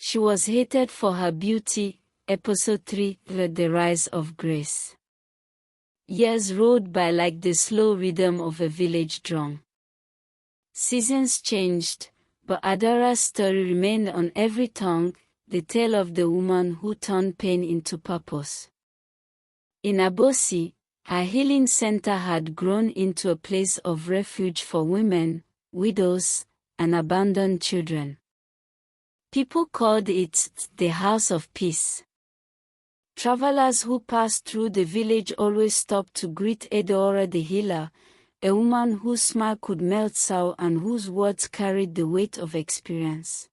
She was hated for her beauty. Episode 3, The Rise of Grace. Years rolled by like the slow rhythm of a village drum. Seasons changed, but Adora's story remained on every tongue, the tale of the woman who turned pain into purpose. In Abosi, her healing center had grown into a place of refuge for women, widows, and abandoned children. People called it the House of Peace. Travelers who passed through the village always stopped to greet Edora the healer, a woman whose smile could melt soul and whose words carried the weight of experience.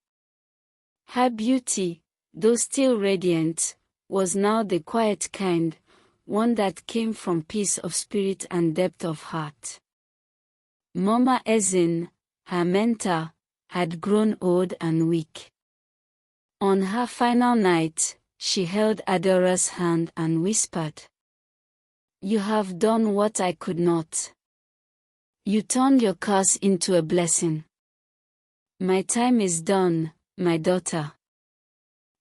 Her beauty, though still radiant, was now the quiet kind, one that came from peace of spirit and depth of heart. Mama Ezin, her mentor, had grown old and weak. On her final night, she held Adora's hand and whispered, "You have done what I could not. You turned your curse into a blessing. My time is done, my daughter.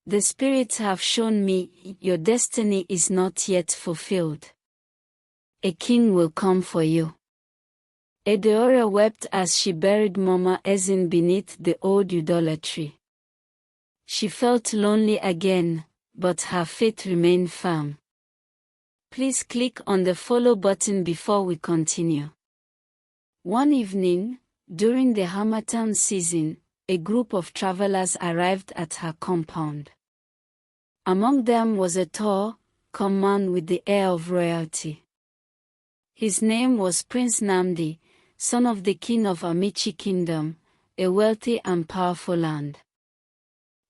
The spirits have shown me your destiny is not yet fulfilled. A king will come for you." Edora wept as she buried Mama Ezin beneath the old udala tree. She felt lonely again, but her faith remained firm. Please click on the follow button before we continue. One evening, during the Harmattan season, a group of travelers arrived at her compound. Among them was a tall, calm man with the air of royalty. His name was Prince Namdi, son of the king of Amici Kingdom, a wealthy and powerful land.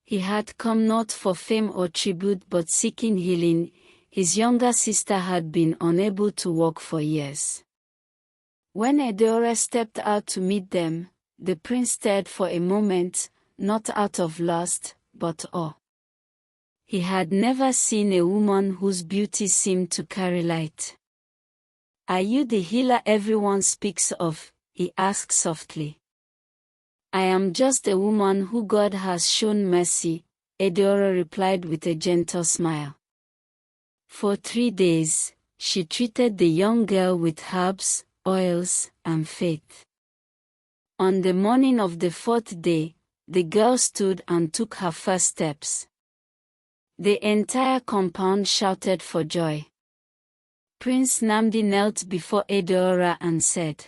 He had come not for fame or tribute but seeking healing. His younger sister had been unable to walk for years. When Edora stepped out to meet them, the prince stared for a moment, not out of lust, but awe. He had never seen a woman whose beauty seemed to carry light. "Are you the healer everyone speaks of?" he asked softly. "I am just a woman who God has shown mercy," Edora replied with a gentle smile. For 3 days, she treated the young girl with herbs, oils, and faith. On the morning of the 4th day, the girl stood and took her first steps. The entire compound shouted for joy. Prince Namdi knelt before Edora and said,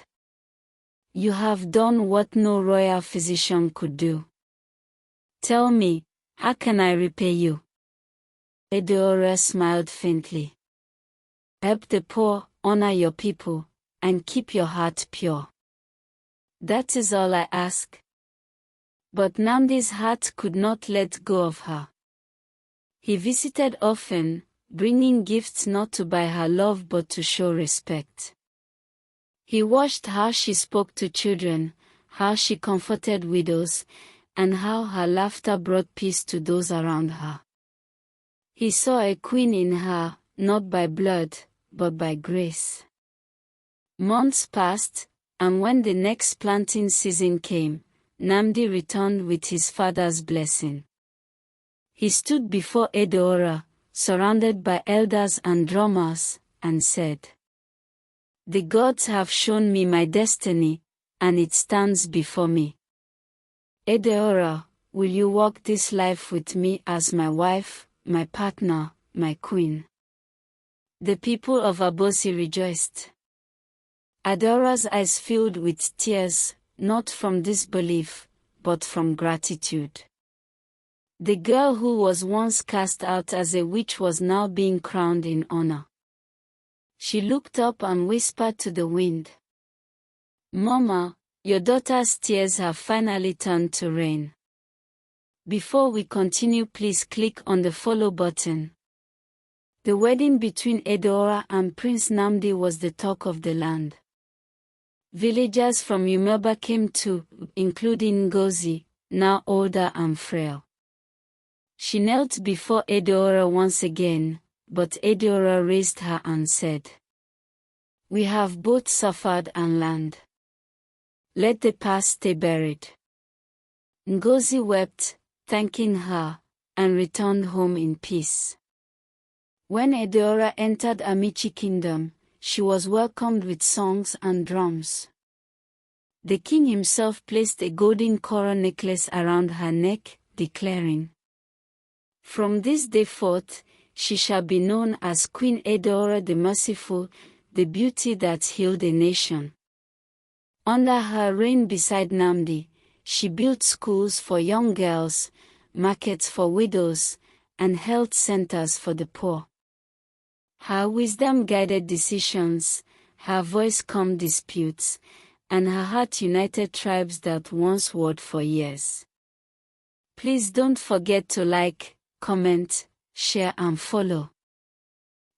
"You have done what no royal physician could do. Tell me, how can I repay you?" Edora smiled faintly. "Help the poor, honor your people, and keep your heart pure. That is all I ask." But Namdi's heart could not let go of her. He visited often, bringing gifts not to buy her love but to show respect. He watched how she spoke to children, how she comforted widows, and how her laughter brought peace to those around her. He saw a queen in her, not by blood, but by grace. Months passed, and when the next planting season came, Namdi returned with his father's blessing. He stood before Edora, surrounded by elders and drummers, and said, "The gods have shown me my destiny, and it stands before me. Edora, will you walk this life with me as my wife, my partner, my queen?" The people of Abosi rejoiced. Adora's eyes filled with tears, not from disbelief, but from gratitude. The girl who was once cast out as a witch was now being crowned in honor. She looked up and whispered to the wind, "Mama, your daughter's tears have finally turned to rain." Before we continue, please click on the follow button. The wedding between Edora and Prince Namdi was the talk of the land. Villagers from Umeba came too, including Ngozi, now older and frail. She knelt before Edora once again, but Edora raised her and said, "We have both suffered and learned. Let the past stay buried." Ngozi wept, thanking her, and returned home in peace. When Eudora entered Amici Kingdom, she was welcomed with songs and drums. The king himself placed a golden coral necklace around her neck, declaring, "From this day forth, she shall be known as Queen Eudora the Merciful, the beauty that healed a nation." Under her reign beside Namdi, she built schools for young girls, markets for widows, and health centers for the poor. Her wisdom guided decisions, her voice calmed disputes, and her heart united tribes that once warred for years. Please don't forget to like, comment, share and follow.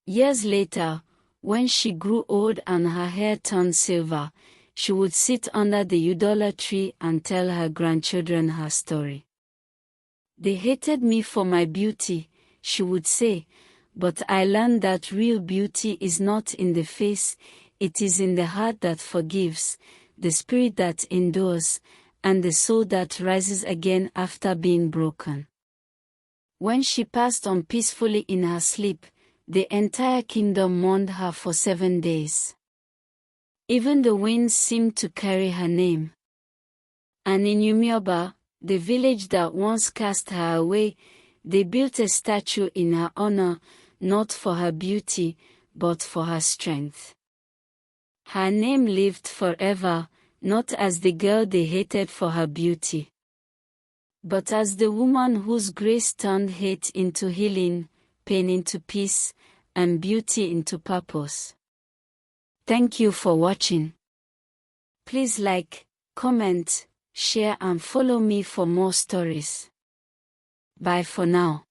Years later, when she grew old and her hair turned silver, she would sit under the Eudola tree and tell her grandchildren her story. "They hated me for my beauty," she would say, "but I learned that real beauty is not in the face, it is in the heart that forgives, the spirit that endures, and the soul that rises again after being broken." When she passed on peacefully in her sleep, the entire kingdom mourned her for 7 days. Even the winds seemed to carry her name. And in Umyoba, the village that once cast her away, they built a statue in her honor, not for her beauty, but for her strength. Her name lived forever, not as the girl they hated for her beauty, but as the woman whose grace turned hate into healing, pain into peace, and beauty into purpose. Thank you for watching. Please like, comment, share and follow me for more stories. Bye for now.